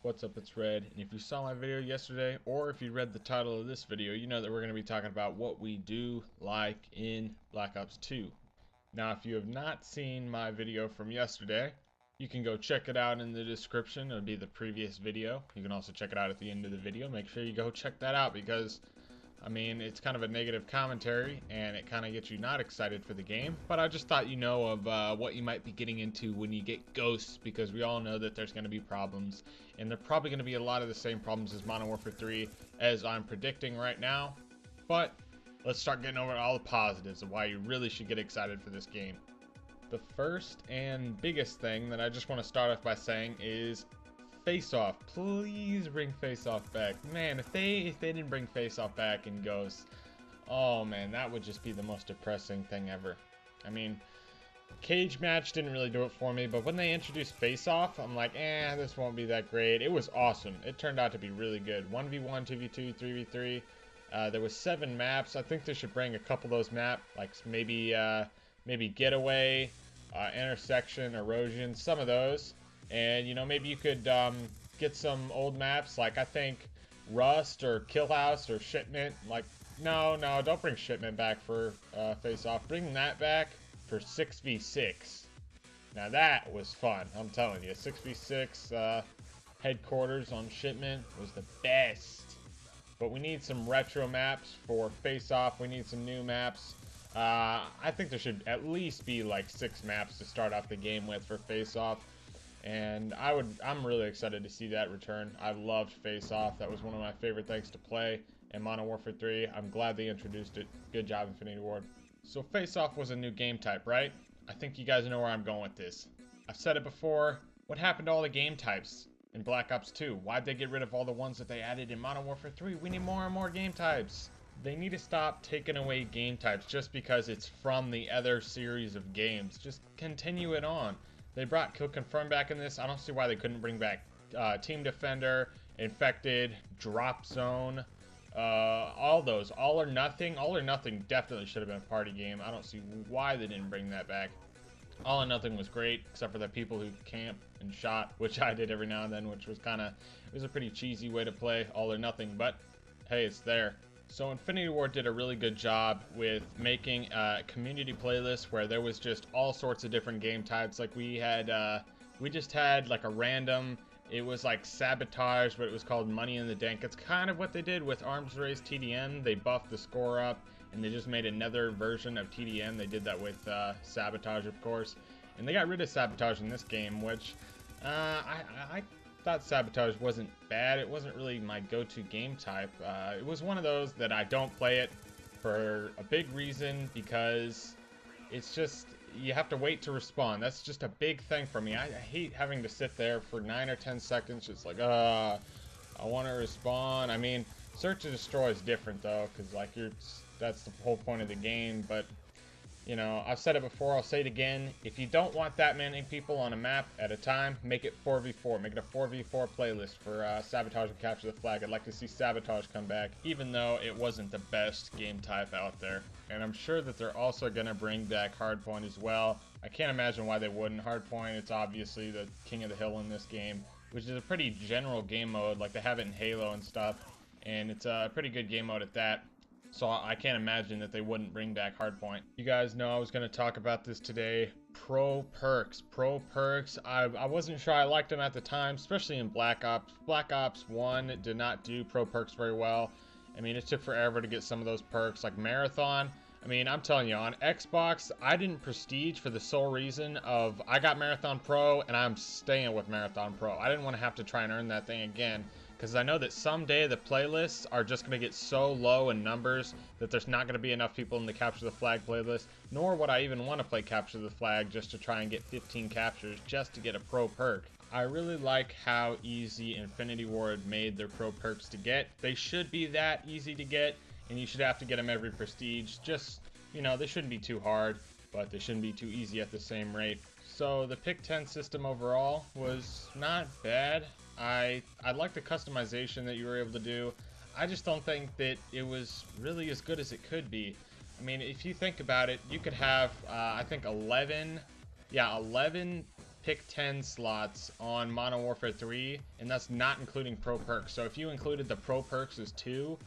What's up, it's Red, and if you saw my video yesterday, or if you read the title of this video, you know that we're going to be talking about what we do like in Black Ops 2. Now, if you have not seen my video from yesterday, you can go check it out in the description. It'll be the previous video. You can also check it out at the end of the video. Make sure you go check that out because, I mean, it's kind of a negative commentary, and it kind of gets you not excited for the game. But I just thought you know of what you might be getting into when you get ghosts, because we all know that there's going to be problems. And they're probably going to be a lot of the same problems as Modern Warfare 3, as I'm predicting right now. But let's start getting over all the positives of why you really should get excited for this game. The first and biggest thing that I just want to start off by saying is Face Off. Please bring Face Off back. Man, if they didn't bring Face Off back in Ghosts, oh man, that would just be the most depressing thing ever. I mean, Cage Match didn't really do it for me, but when they introduced Face Off, I'm like, this won't be that great. It was awesome. It turned out to be really good. 1v1, 2v2, 3v3. There was 7 maps. I think they should bring a couple of those maps, like maybe Getaway, Intersection, Erosion, some of those. And, you know, maybe you could get some old maps, like I think Rust or Kill House or Shipment. Like, no, don't bring Shipment back for Face Off. Bring that back for 6v6. Now that was fun, I'm telling you. 6v6 headquarters on Shipment was the best. But we need some retro maps for Face Off. We need some new maps. I think there should at least be like 6 maps to start off the game with for Face Off. And I'm really excited to see that return. I loved Face Off. That was one of my favorite things to play in Modern Warfare 3. I'm glad they introduced it. Good job, Infinity Ward. So Face Off was a new game type, right? I think you guys know where I'm going with this. I've said it before. What happened to all the game types in Black Ops 2? Why'd they get rid of all the ones that they added in Modern Warfare 3? We need more and more game types. They need to stop taking away game types just because it's from the other series of games. Just continue it on. They brought Kill Confirm back in this. I don't see why they couldn't bring back Team Defender, Infected, Drop Zone, all those. All or Nothing. All or Nothing definitely should have been a party game. I don't see why they didn't bring that back. All or Nothing was great, except for the people who camp and shot, which I did every now and then, which was it was a pretty cheesy way to play All or Nothing, but hey, it's there. So Infinity Ward did a really good job with making a community playlist where there was just all sorts of different game types. Like we just had like a random, it was like Sabotage, but it was called Money in the Dank. It's kind of what they did with Arms Race TDM. They buffed the score up and they just made another version of TDM. They did that with Sabotage, of course. And they got rid of Sabotage in this game, which I thought Sabotage wasn't bad. It wasn't really my go-to game type. It was one of those that I don't play it for a big reason, because it's just, you have to wait to respawn. That's just a big thing for me. I hate having to sit there for 9 or 10 seconds just like, I want to respawn. I mean, Search and Destroy is different though, because like that's the whole point of the game. But you know, I've said it before, I'll say it again. If you don't want that many people on a map at a time, make it 4v4. Make it a 4v4 playlist for Sabotage and Capture the Flag. I'd like to see Sabotage come back, even though it wasn't the best game type out there. And I'm sure that they're also going to bring back Hardpoint as well. I can't imagine why they wouldn't. Hardpoint, it's obviously the king of the hill in this game, which is a pretty general game mode, like they have it in Halo and stuff. And it's a pretty good game mode at that. So I can't imagine that they wouldn't bring back Hardpoint. You guys know I was going to talk about this today. Pro perks. Pro perks. I wasn't sure I liked them at the time, especially in Black Ops. Black Ops 1 did not do pro perks very well. I mean, it took forever to get some of those perks, like Marathon. I mean, I'm telling you, on Xbox, I didn't Prestige for the sole reason of I got Marathon Pro and I'm staying with Marathon Pro. I didn't want to have to try and earn that thing again, because I know that someday the playlists are just going to get so low in numbers that there's not going to be enough people in the Capture the Flag playlist, nor would I even want to play Capture the Flag just to try and get 15 captures just to get a pro perk. I really like how easy Infinity Ward made their pro perks to get. They should be that easy to get, and you should have to get them every Prestige. Just, you know, they shouldn't be too hard, but they shouldn't be too easy at the same rate. So the pick 10 system overall was not bad. I like the customization that you were able to do. I just don't think that it was really as good as it could be. I mean, if you think about it, you could have, I think 11 pick 10 slots on Modern Warfare 3, and that's not including pro perks. So if you included the pro perks as 2,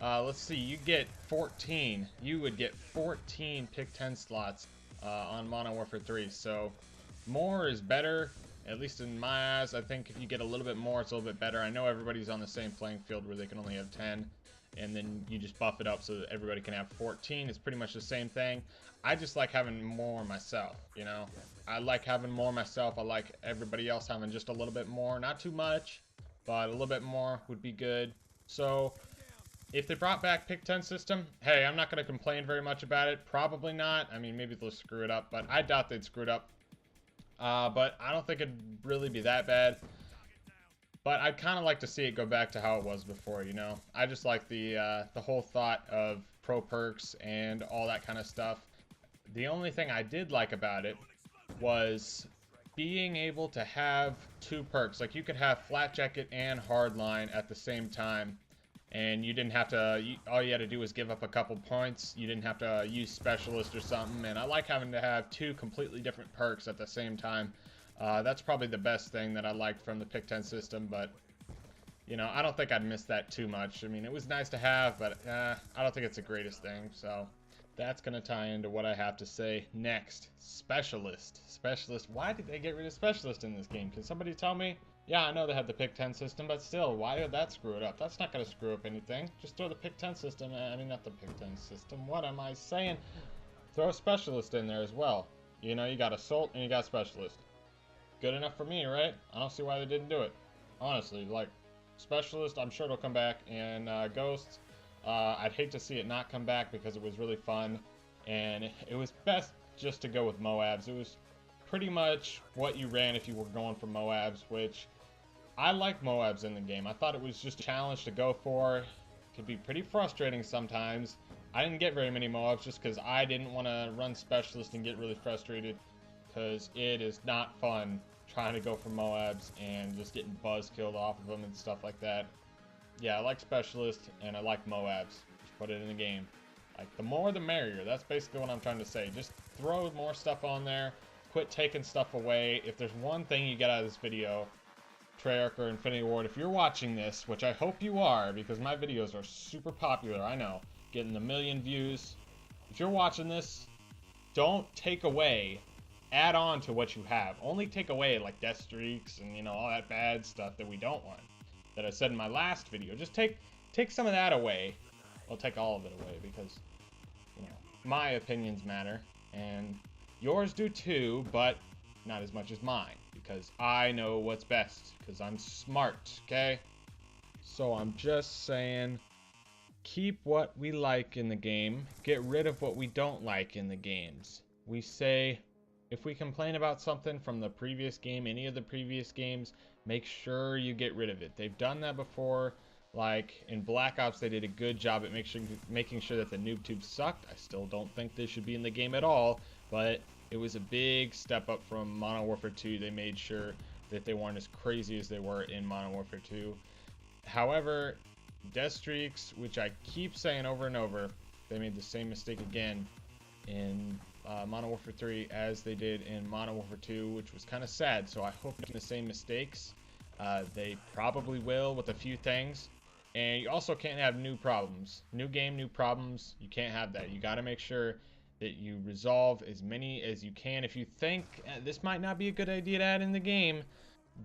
let's see, you get 14. You would get 14 pick 10 slots on Modern Warfare 3. So more is better, at least in my eyes. I think if you get a little bit more, it's a little bit better. I know everybody's on the same playing field where they can only have 10, and then you just buff it up so that everybody can have 14. It's pretty much the same thing. I just like having more myself, you know? I like having more myself. I like everybody else having just a little bit more. Not too much, but a little bit more would be good. So if they brought back pick 10 system, hey, I'm not going to complain very much about it. Probably not. I mean, maybe they'll screw it up, but I doubt they'd screw it up. But I don't think it'd really be that bad. But I'd kind of like to see it go back to how it was before, you know? I just like the whole thought of pro perks and all that kind of stuff. The only thing I did like about it was being able to have 2 perks. Like, you could have Flat Jacket and Hardline at the same time, and you didn't have to, all you had to do was give up a couple points. You didn't have to use Specialist or something, and I like having to have 2 completely different perks at the same time. That's probably the best thing that I liked from the pick 10 system, but, you know, I don't think I'd miss that too much. I mean, it was nice to have, but I don't think it's the greatest thing, so that's going to tie into what I have to say next. Specialist. Specialist. Why did they get rid of Specialist in this game? Can somebody tell me? Yeah, I know they have the pick 10 system, but still, why did that screw it up? That's not going to screw up anything. Just throw the pick 10 system. I mean, not the pick 10 system. What am I saying? Throw a Specialist in there as well. You know, you got Assault and you got Specialist. Good enough for me, right? I don't see why they didn't do it. Honestly, like, Specialist, I'm sure it'll come back. And Ghosts, I'd hate to see it not come back because it was really fun. And it was best just to go with Moabs. It was pretty much what you ran if you were going for Moabs, which I like Moabs in the game. I thought it was just a challenge to go for. It could be pretty frustrating sometimes. I didn't get very many Moabs just because I didn't want to run Specialist and get really frustrated, because it is not fun trying to go for Moabs and just getting buzz killed off of them and stuff like that. Yeah, I like Specialist and I like Moabs. Just put it in the game. Like, the more the merrier. That's basically what I'm trying to say. Just throw more stuff on there. Quit taking stuff away. If there's one thing you get out of this video, Treyarch or Infinity Ward, if you're watching this, which I hope you are, because my videos are super popular, I know, getting a million views. If you're watching this, don't take away, add on to what you have. Only take away, like, death streaks and, you know, all that bad stuff that we don't want, that I said in my last video. Just take some of that away. Well, take all of it away, because, you know, my opinions matter, and yours do too, but not as much as mine, because I know what's best, because I'm smart, okay? So I'm just saying, keep what we like in the game, get rid of what we don't like in the games. We say, if we complain about something from the previous game, any of the previous games, make sure you get rid of it. They've done that before. Like, in Black Ops, they did a good job at making sure that the noob tubes sucked. I still don't think they should be in the game at all, but it was a big step up from Modern Warfare 2. They made sure that they weren't as crazy as they were in Modern Warfare 2. However, death streaks, which I keep saying over and over, they made the same mistake again in Modern Warfare 3 as they did in Modern Warfare 2, which was kind of sad. So I hope they're making the same mistakes. They probably will with a few things. And you also can't have new problems. New game, new problems. You can't have that. You got to make sure that you resolve as many as you can. If you think this might not be a good idea to add in the game,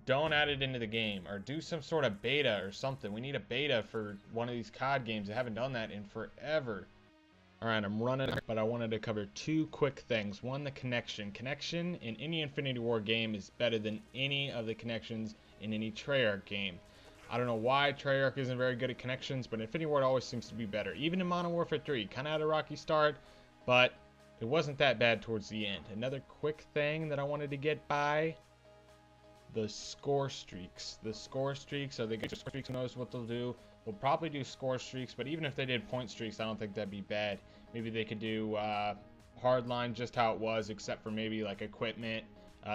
don't add it into the game. Or do some sort of beta or something. We need a beta for one of these COD games. I haven't done that in forever. Alright, I'm running, but I wanted to cover 2 quick things. One, the connection. Connection in any Infinity Ward game is better than any of the connections in any Treyarch game. I don't know why Treyarch isn't very good at connections, but Infinity Ward always seems to be better. Even in Modern Warfare 3, kind of had a rocky start, but it wasn't that bad towards the end. Another quick thing that I wanted to get by, the score streaks. The score streaks, are they good score streaks? Who knows what they'll do? They'll probably do score streaks, but even if they did point streaks, I don't think that'd be bad. Maybe they could do hardline just how it was, except for maybe like equipment.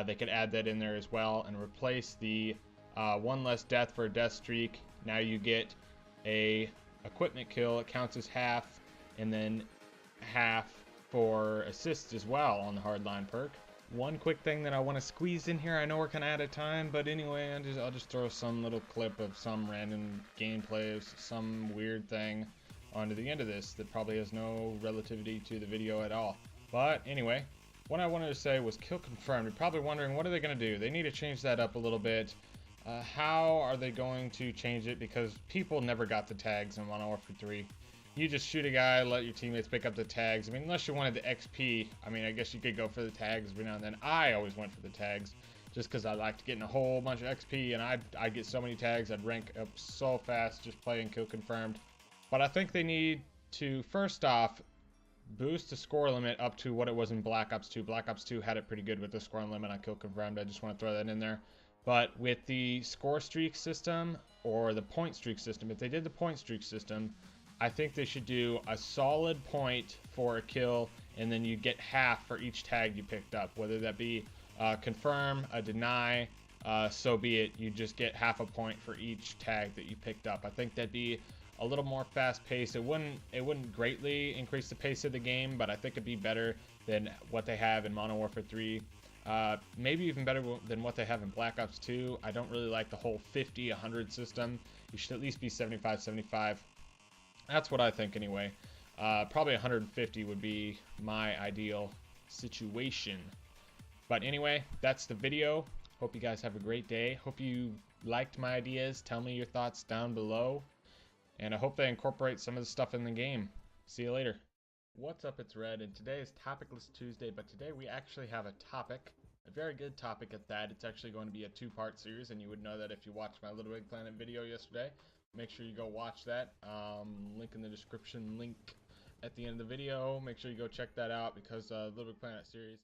They could add that in there as well and replace the one less death for a death streak. Now you get a equipment kill. It counts as half, and then half for assists as well on the hardline perk. one quick thing that I want to squeeze in here. I know we're kind of out of time, but anyway, I'll just throw some little clip of some random gameplay of some weird thing onto the end of this that probably has no relativity to the video at all. But anyway, what I wanted to say was kill confirmed. You're probably wondering, what are they going to do? They need to change that up a little bit. How are they going to change it? Because people never got the tags in Modern Warfare 3. You just shoot a guy, let your teammates pick up the tags. I mean, unless you wanted the XP, I mean, I guess you could go for the tags every now and then. I always went for the tags just because I liked getting a whole bunch of XP, and I'd get so many tags, I'd rank up so fast just playing kill confirmed. But I think they need to, first off, boost the score limit up to what it was in Black Ops 2. Black Ops 2 had it pretty good with the scoring limit on kill confirmed. I just want to throw that in there. But with the score streak system or the point streak system, if they did the point streak system, I think they should do a solid point for a kill, and then you get half for each tag you picked up, whether that be confirm, a deny, so be it. You just get half a point for each tag that you picked up. I think that'd be a little more fast-paced. It wouldn't greatly increase the pace of the game, but I think it'd be better than what they have in Modern Warfare 3. Maybe even better than what they have in Black Ops 2. I don't really like the whole 50-100 system. You should at least be 75-75. That's what I think anyway. Probably 150 would be my ideal situation. But anyway, that's the video. Hope you guys have a great day. Hope you liked my ideas. Tell me your thoughts down below. And I hope they incorporate some of the stuff in the game. See you later. What's up, it's Red, and today is Topicless Tuesday, but today we actually have a topic. A very good topic at that. It's actually going to be a two-part series, and you would know that if you watched my Little Big Planet video yesterday. Make sure you go watch that. Link in the description, link at the end of the video. Make sure you go check that out because Little Big Planet series